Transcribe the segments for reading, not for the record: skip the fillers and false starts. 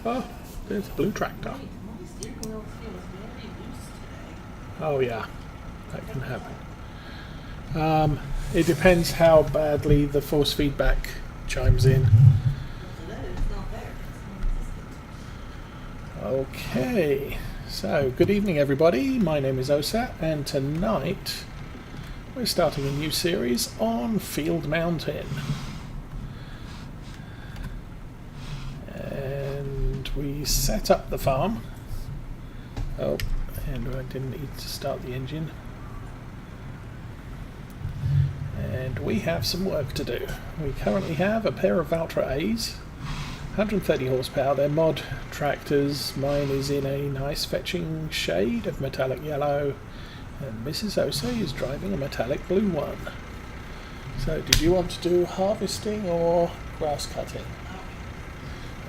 Oh, there's a blue tractor. Oh yeah, that can happen. It depends how badly the force feedback chimes in. Okay, so good evening everybody, my name is Oseh, and tonight we're starting a new series on Field Mountain. And we set up the farm. Oh, and I didn't need to start the engine. And we have some work to do. We currently have a pair of Valtra A's, 130 horsepower, they're mod tractors. Mine is in a nice fetching shade of metallic yellow, and Mrs. Oseh is driving a metallic blue one. So did you want to do harvesting or grass cutting?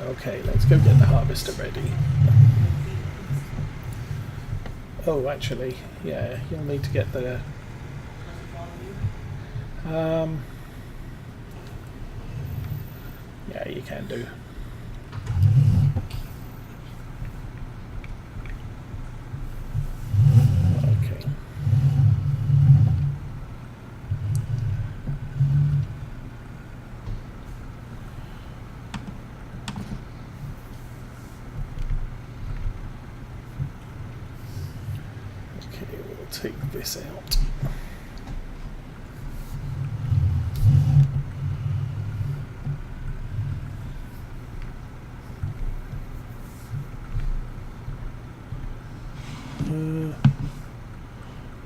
Okay, let's go get the harvester ready. Oh, actually, yeah, you'll need to get the yeah, you can do. Okay. Okay, we'll take this out.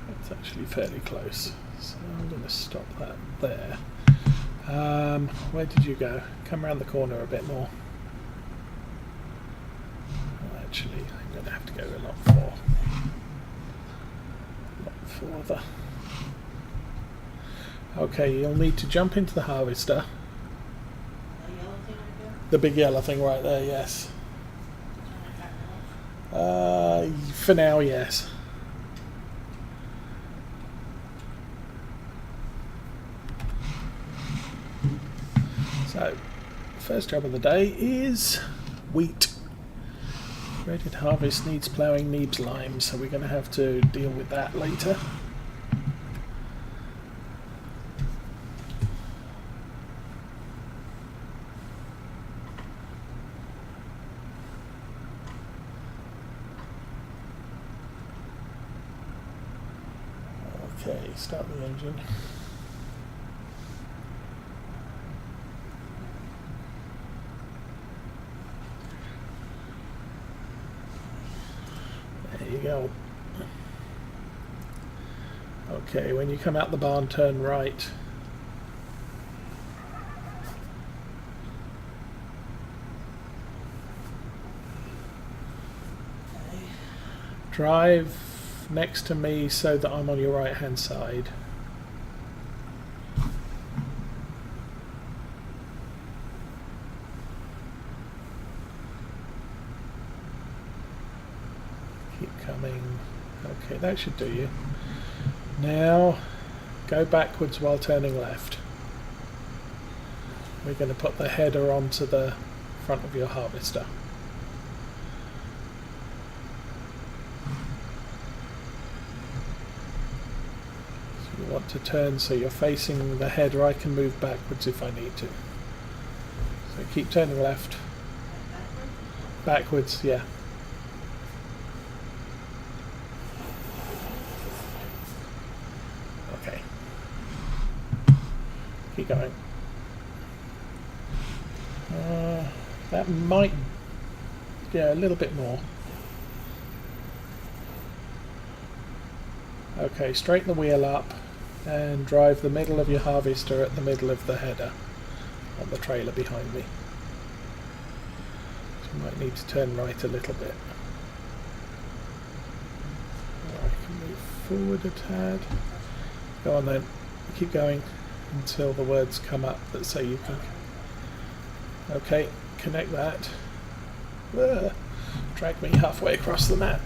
That's actually fairly close, so I'm going to stop that there. Where did you go? Come around the corner a bit more. Actually, I'm going to have to go a lot further. Okay, you'll need to jump into the harvester. The big yellow thing right there, yes. For now, yes. So, first job of the day is wheat. Graded harvest needs ploughing, needs lime, so we're going to have to deal with that later. Okay, start the engine. There you go. Okay, when you come out the barn, turn right. Drive next to me so that I'm on your right hand side. Keep coming. Okay, that should do you. Now go backwards while turning left. We're going to put the header onto the front of your harvester. Want to turn so you're facing the header. I can move backwards if I need to. So keep turning left. Backwards, yeah. Okay. Keep going. That might... yeah, a little bit more. Okay, straighten the wheel up and drive the middle of your harvester at the middle of the header on the trailer behind me. So you might need to turn right a little bit. Or I can move forward a tad. Go on then, keep going until the words come up that say you can. Okay, connect that. Drag me halfway across the map.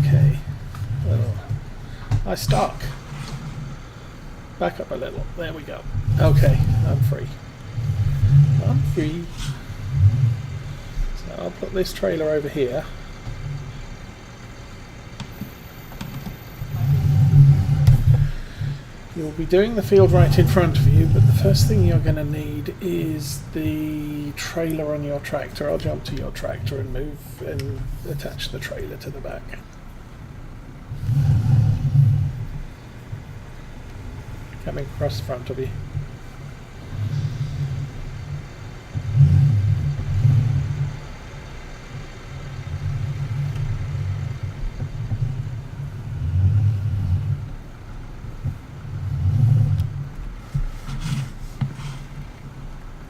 Okay. Oh. I stuck. Back up a little. There we go. Okay, I'm free. I'm free. put this trailer over here. You'll be doing the field right in front of you, but the first thing you're going to need is the trailer on your tractor. I'll jump to your tractor and move and attach the trailer to the back. Coming across the front of you.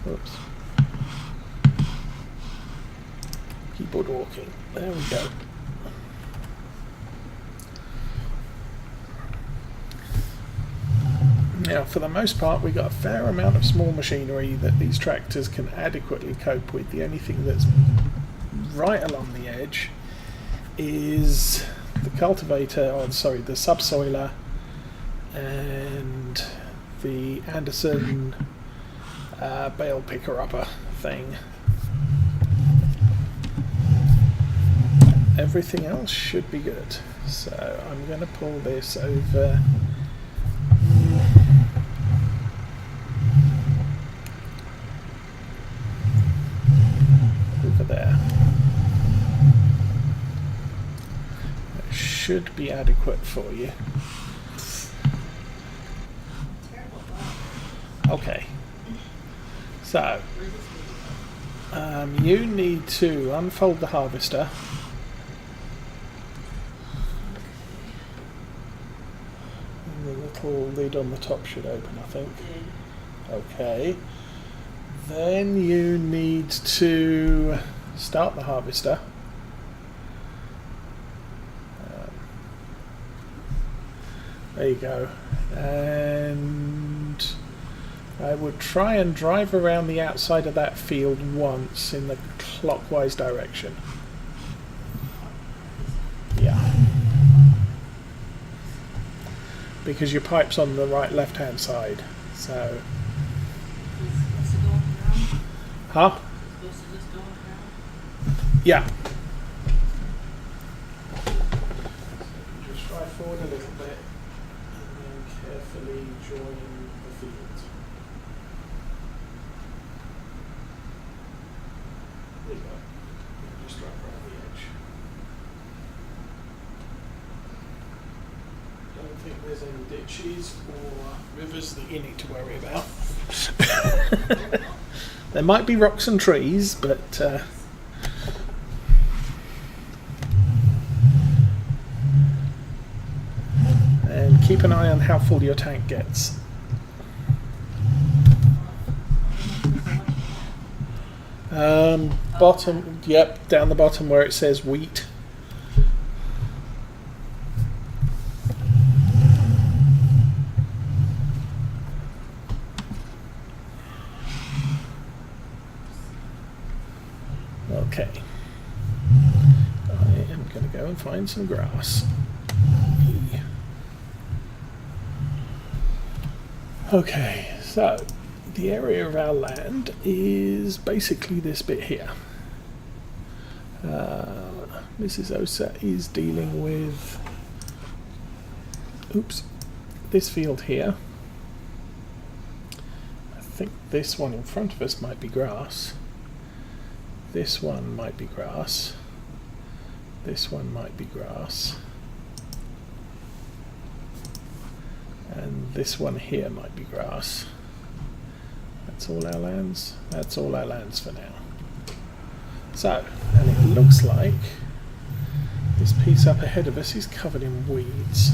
Oops. Keyboard walking. There we go. Now, for the most part, we've got a fair amount of small machinery that these tractors can adequately cope with. The only thing that's right along the edge is the cultivator, or sorry, the subsoiler and the Anderson bale picker-upper thing. Everything else should be good. So I'm going to pull this over. Over there. It should be adequate for you. Okay. So, you need to unfold the harvester. And the little lid on the top should open, I think. Okay. Then you need to start the harvester. There you go. And I would try and drive around the outside of that field once in the clockwise direction. Yeah. Because your pipe's on the left-hand side. So. Huh? Yeah. Just drive forward a little bit and then carefully join the field. There you go. Just drive around the edge. Don't think there's any ditches or rivers that you need to worry about. There might be rocks and trees, but and keep an eye on how full your tank gets. Bottom, yep, down the bottom where it says wheat. Okay, I am going to go and find some grass. Okay, so the area of our land is basically this bit here. Mrs. Oseh is dealing with, this field here. I think this one in front of us might be grass. This one might be grass. This one might be grass. And this one here might be grass. That's all our lands? That's all our lands for now. So, and it looks like this piece up ahead of us is covered in weeds,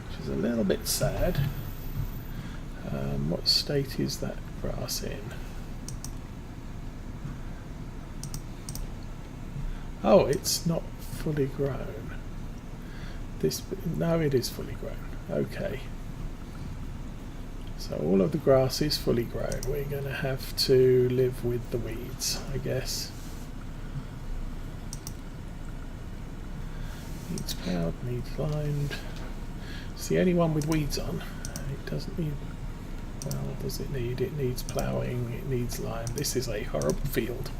which is a little bit sad. What state is that grass in? Oh, it's not fully grown. No, it is fully grown. Okay. So all of the grass is fully grown. We're going to have to live with the weeds, I guess. Needs plowed, needs lined. It's the only one with weeds on. It doesn't need Well, what does it need? It needs ploughing, it needs lime. This is a horrible field,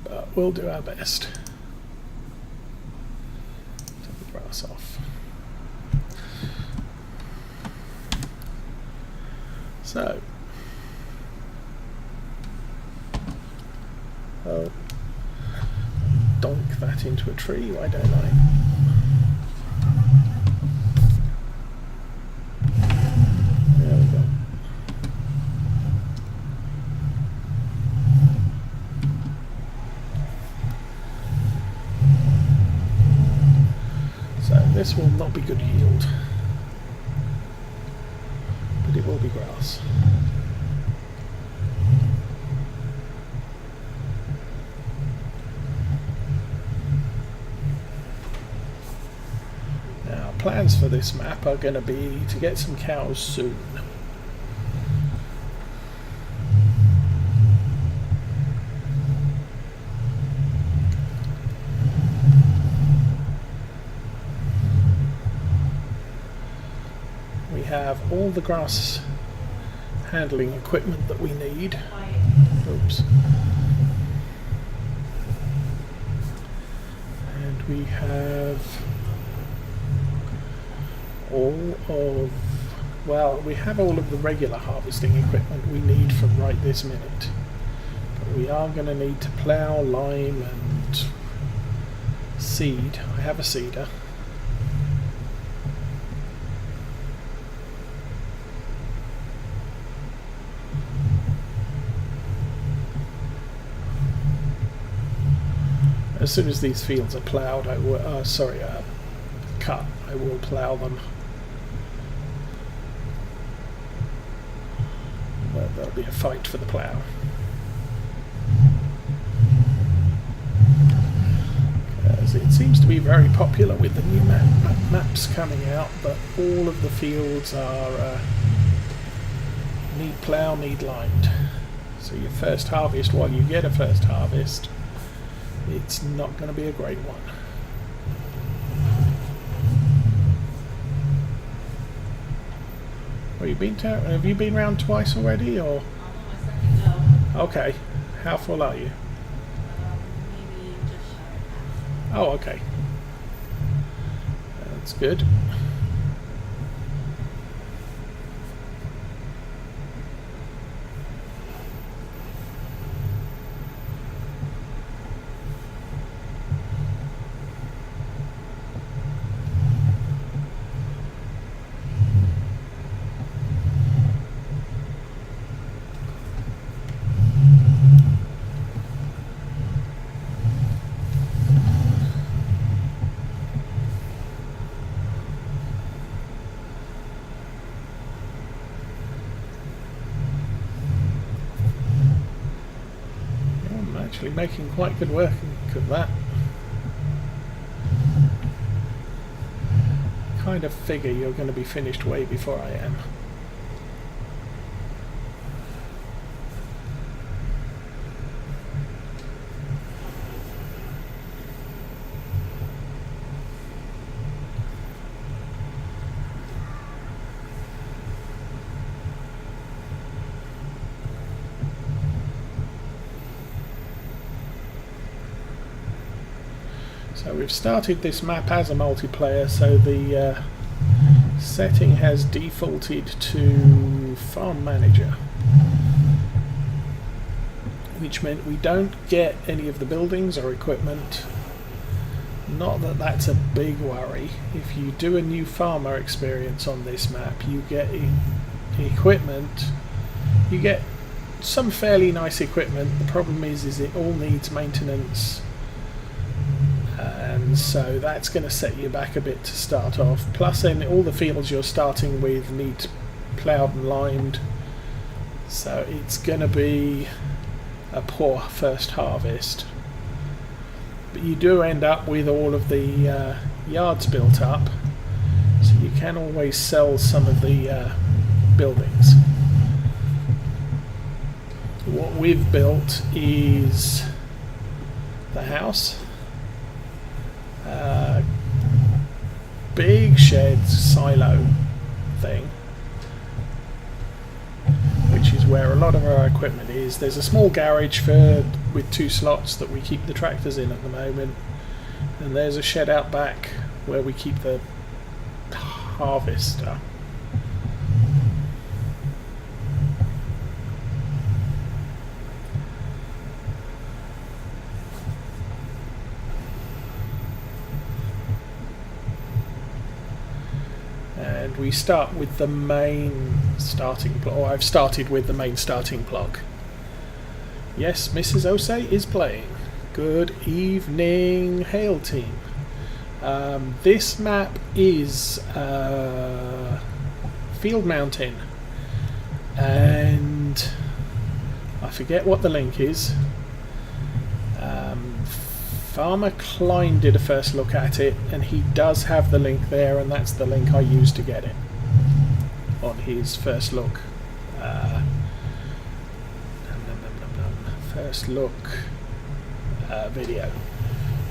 but we'll do our best. Take the grass off. So, I'll donk that into a tree, why don't I? There we go. So this will not be good yield, but it will be grass. Now, plans for this map are going to be to get some cows soon. We have all the grass handling equipment that we need. Oops. And we have we have all of the regular harvesting equipment we need from right this minute. But we are going to need to plough, lime and seed. I have a seeder. As soon as these fields are ploughed, I will, cut, I will plough them. But there'll be a fight for the plough. As it seems to be very popular with the new maps coming out, but all of the fields are need plough, need limed. So your first harvest, while you get a first harvest, it's not going to be a great one. Have you been round twice already, or? I'm on my second go. Okay. How full are you? Maybe just shy of half. Oh, okay. That's good. Actually making quite good work of that. Kind of figure you're going to be finished way before I am. So we've started this map as a multiplayer, so the setting has defaulted to Farm Manager, which meant we don't get any of the buildings or equipment. Not that that's a big worry. If you do a new farmer experience on this map, you get equipment. You get some fairly nice equipment. The problem is it all needs maintenance. And so that's going to set you back a bit to start off. Plus then all the fields you're starting with need ploughed and limed. So it's going to be a poor first harvest. But you do end up with all of the yards built up. So you can always sell some of the buildings. What we've built is the house. Big sheds, silo thing. where a lot of our equipment is. There's a small garage with 2 slots that we keep the tractors in at the moment, and there's a shed out back where we keep the harvester. And we start with the main starting block, or I've started with the main starting block. Yes, Mrs. Oseh is playing. Good evening, Hail Team. This map is Field Mountain, and I forget what the link is. Farmer Klein did a first look at it, and he does have the link there, and that's the link I used to get it on his first look. First look video.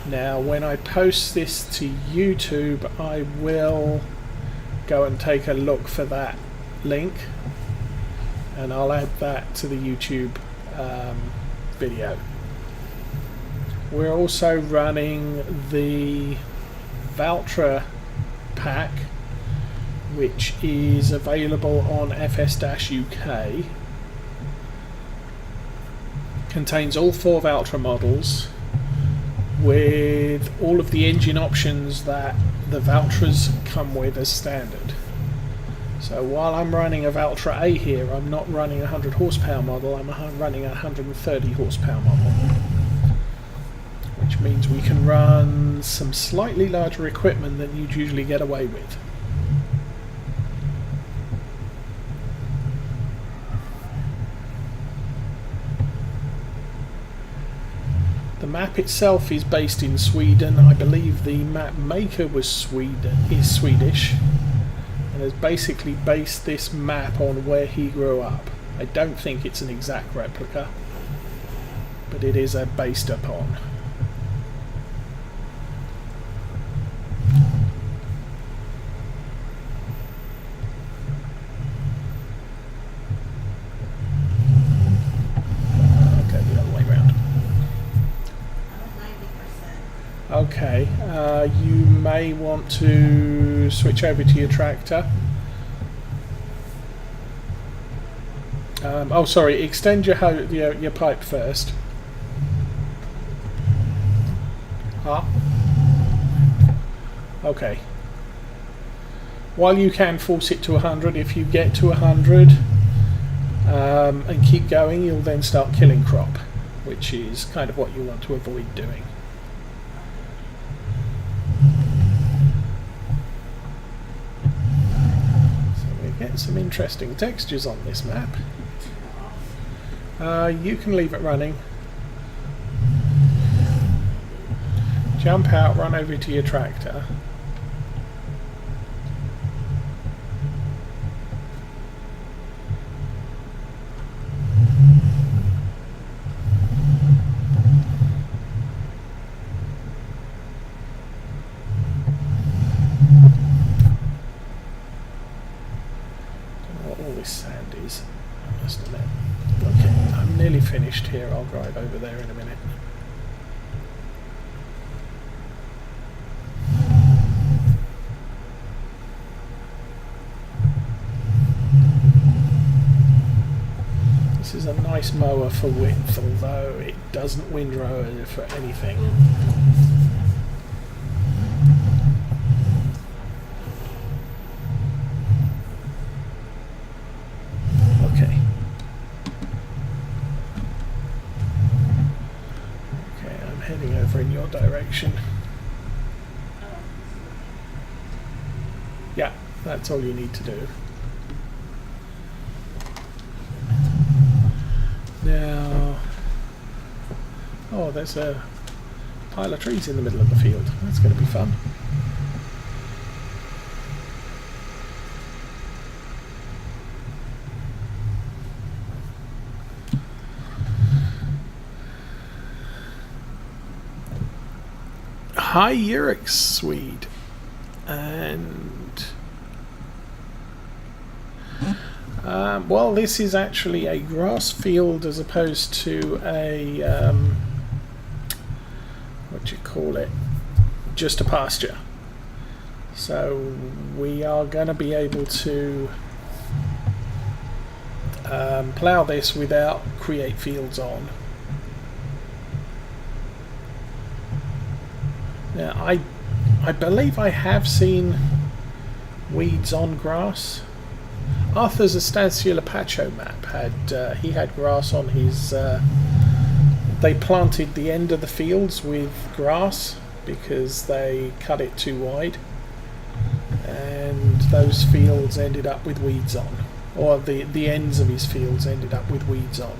Now, when I post this to YouTube, I will go and take a look for that link, and I'll add that to the YouTube video. We're also running the Valtra pack, which is available on FS-UK. Contains all 4 Valtra models with all of the engine options that the Valtras come with as standard. So while I'm running a Valtra A here, I'm not running a 100 horsepower model, I'm running a 130 horsepower model. Which means we can run some slightly larger equipment than you'd usually get away with. The map itself is based in Sweden. I believe the map maker is Swedish, and has basically based this map on where he grew up. I don't think it's an exact replica, but it is based upon. Okay, you may want to switch over to your tractor. Oh, sorry, extend your pipe first. Ah. Okay. While you can force it to 100, if you get to 100 and keep going, you'll then start killing crop, which is kind of what you want to avoid doing. Get some interesting textures on this map. You can leave it running. Jump out, run over to your tractor. Sand is, I must admit. Okay, I'm nearly finished here. I'll drive over there in a minute. This is a nice mower for width, although it doesn't windrow for anything. Heading over in your direction. Yeah, that's all you need to do. Now, oh, there's a pile of trees in the middle of the field. That's going to be fun. Hi, Yurik Swede, and Well, this is actually a grass field as opposed to a what do you call it? Just a pasture. So we are going to be able to plough this without create fields on. Now I believe I have seen weeds on grass. Arthur's Estancia Lapacho map had he had grass on his. They planted the end of the fields with grass because they cut it too wide, and those fields ended up with weeds on, or the ends of his fields ended up with weeds on.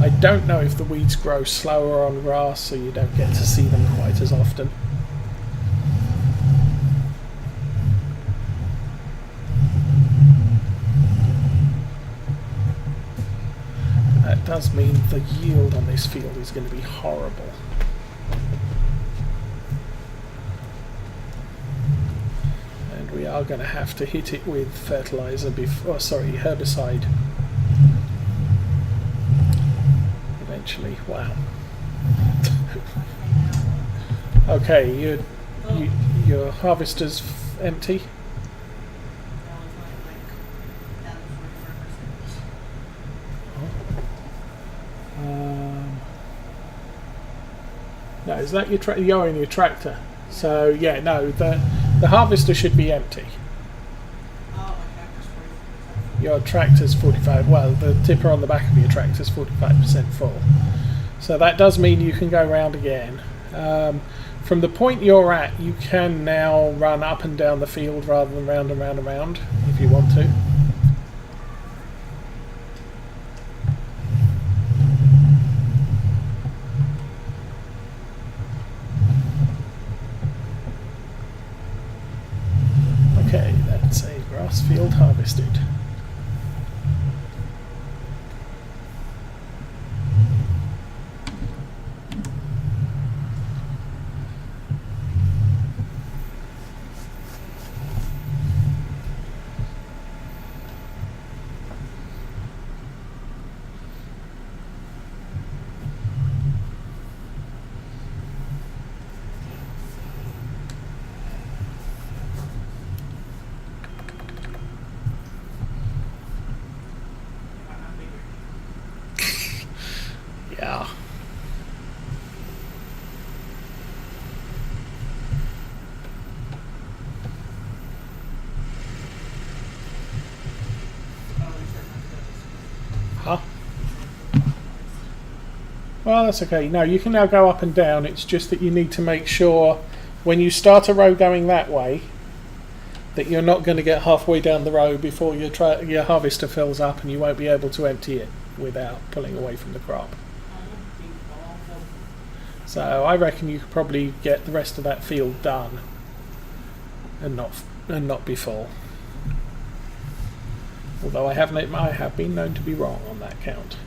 I don't know if the weeds grow slower on grass, so you don't get to see them quite as often. That does mean the yield on this field is going to be horrible. And we are going to have to hit it with fertilizer before, sorry, herbicide. Eventually, wow. Okay, your harvester's empty. No, is that your you're in your tractor? So yeah, no, the harvester should be empty. Your tractor's 45. Well, the tipper on the back of your tractor's 45% full. So that does mean you can go round again. From the point you're at, you can now run up and down the field rather than round and round and round, if you want to. Okay, that's a grass field harvested. Yeah. Huh? Well, that's okay. No, you can now go up and down. It's just that you need to make sure when you start a row going that way that you're not going to get halfway down the row before your harvester fills up, and you won't be able to empty it without pulling away from the crop. So I reckon you could probably get the rest of that field done and not be full. Although I have been known to be wrong on that count.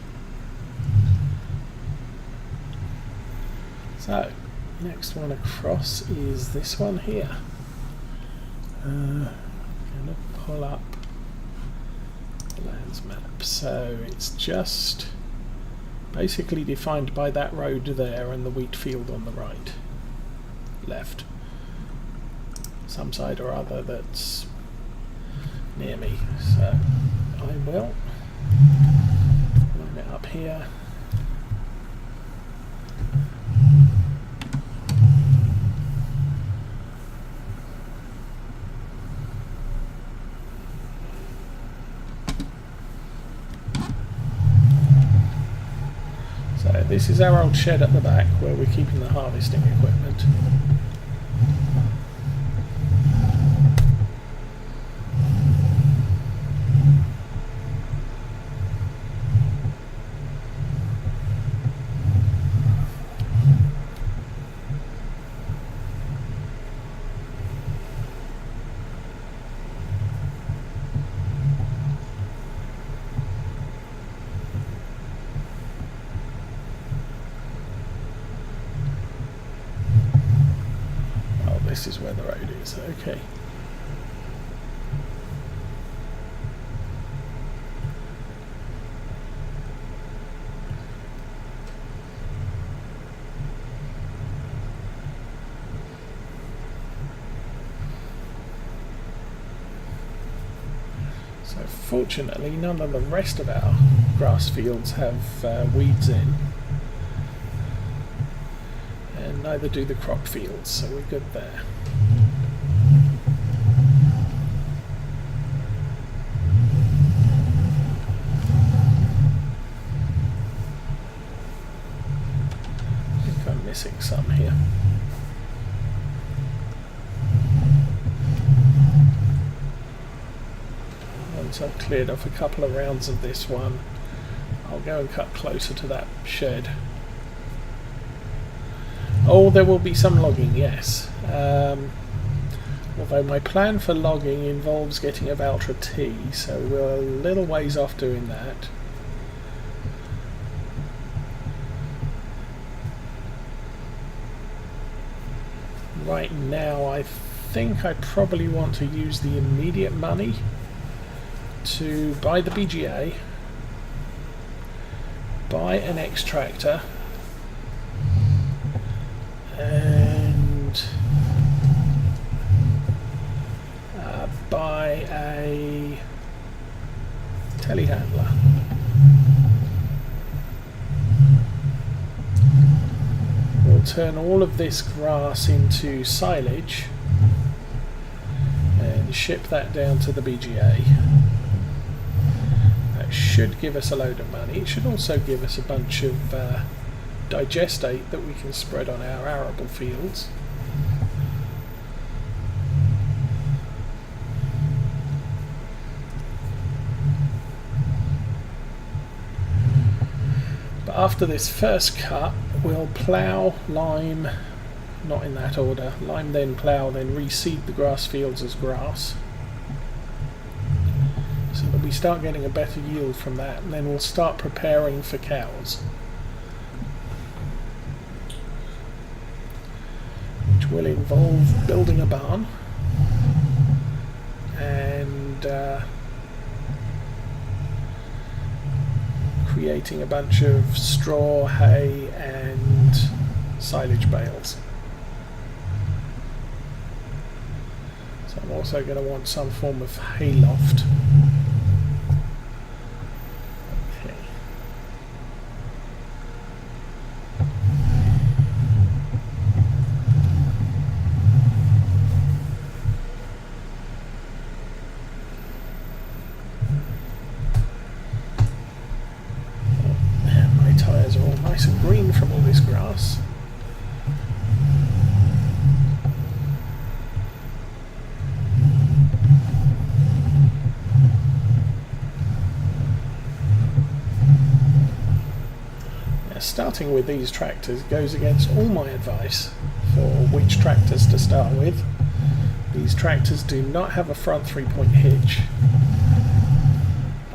So next one across is this one here. I'm going to pull up the lands map. So it's just basically defined by that road there and the wheat field on the right, left, some side or other that's near me. So I will line it up here. So this is our old shed at the back where we're keeping the harvesting equipment. this is where the road is. Okay. So fortunately none of the rest of our grass fields have weeds in, and neither do the crop fields, so we're good there. I think I'm missing some here. Once I've cleared off a couple of rounds of this one, I'll go and cut closer to that shed. Oh, there will be some logging, yes. Although my plan for logging involves getting a Valtra T, so we're a little ways off doing that. Right now, I think I probably want to use the immediate money to buy the BGA, buy an extractor, and buy a telehandler. We'll turn all of this grass into silage and ship that down to the BGA. That should give us a load of money. It should also give us a bunch of digestate that we can spread on our arable fields. But after this first cut, we'll plough, lime, not in that order, lime then plough, then reseed the grass fields as grass, so that we start getting a better yield from that, and then we'll start preparing for cows, which will involve building a barn and creating a bunch of straw, hay and silage bales. So I'm also going to want some form of hay loft. Okay. My tyres are all nice and green from all this grass. Starting with these tractors goes against all my advice for which tractors to start with. These tractors do not have a front 3-point hitch.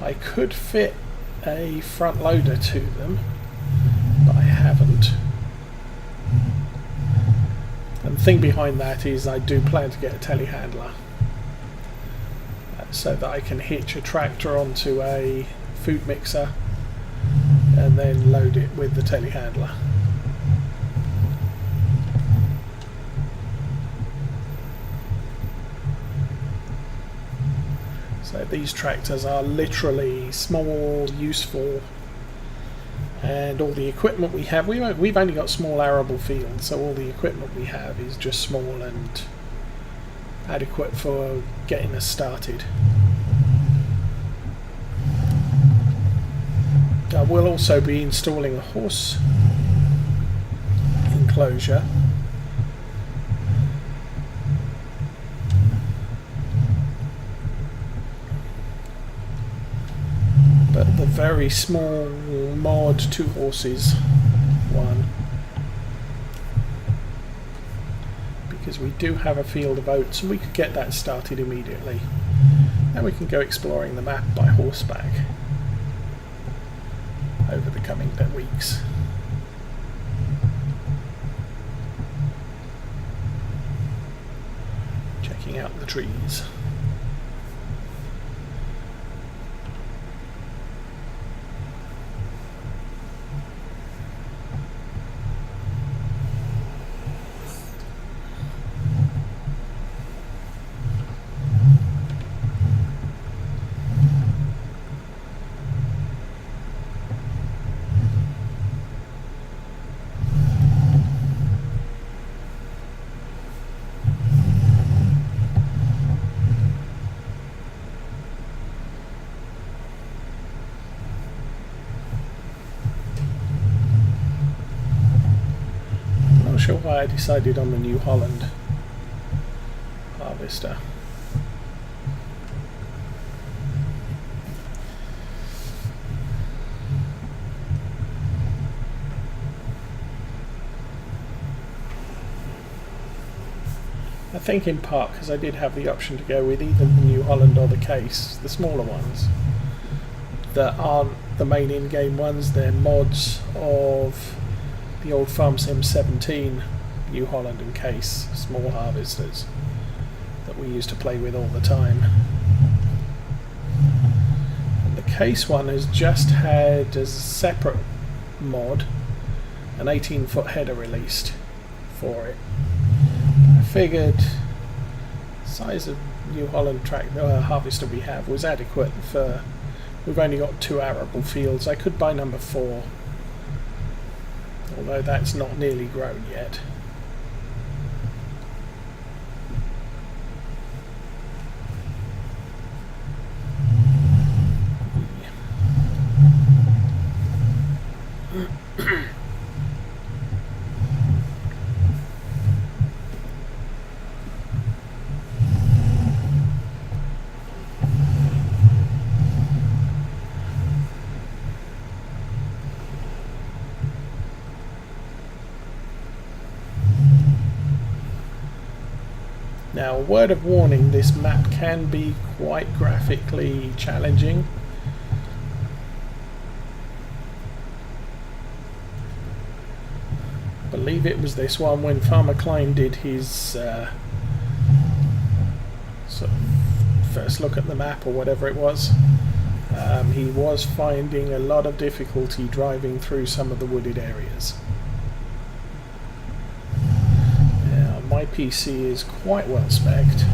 I could fit a front loader to them, but I haven't. And the thing behind that is I do plan to get a telehandler so that I can hitch a tractor onto a food mixer and then load it with the telehandler. So these tractors are literally small, useful, and all the equipment we have, we've only got small arable fields, so all the equipment we have is just small and adequate for getting us started. We'll also be installing a horse enclosure, but the very small mod 2 horses one, because we do have a field of oats and we could get that started immediately. Then we can go exploring the map by horseback over the coming weeks. taking out the trees. Not sure why I decided on the New Holland harvester. I think in part because I did have the option to go with either the New Holland or the Case, the smaller ones that aren't the main in-game ones. They're mods of the old Farm Sim 17 New Holland and Case small harvesters that we used to play with all the time. And the Case one has just had, as a separate mod, an 18-foot header released for it. I figured the size of New Holland harvester we have was adequate for. We've only got 2 arable fields. I could buy number 4, although that's not nearly grown yet. Now, a word of warning, this map can be quite graphically challenging. I believe it was this one when Farmer Klein did his sort of first look at the map or whatever it was. He was finding a lot of difficulty driving through some of the wooded areas. My PC is quite well spec'd,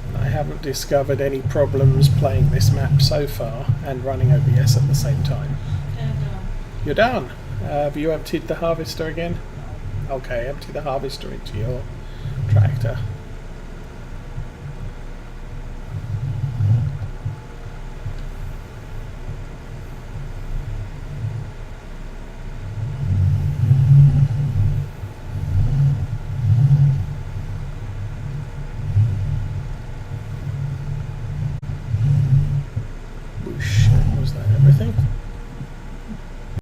and I haven't discovered any problems playing this map so far and running OBS at the same time. You're done. Have you emptied the harvester again? Okay, empty the harvester into your tractor.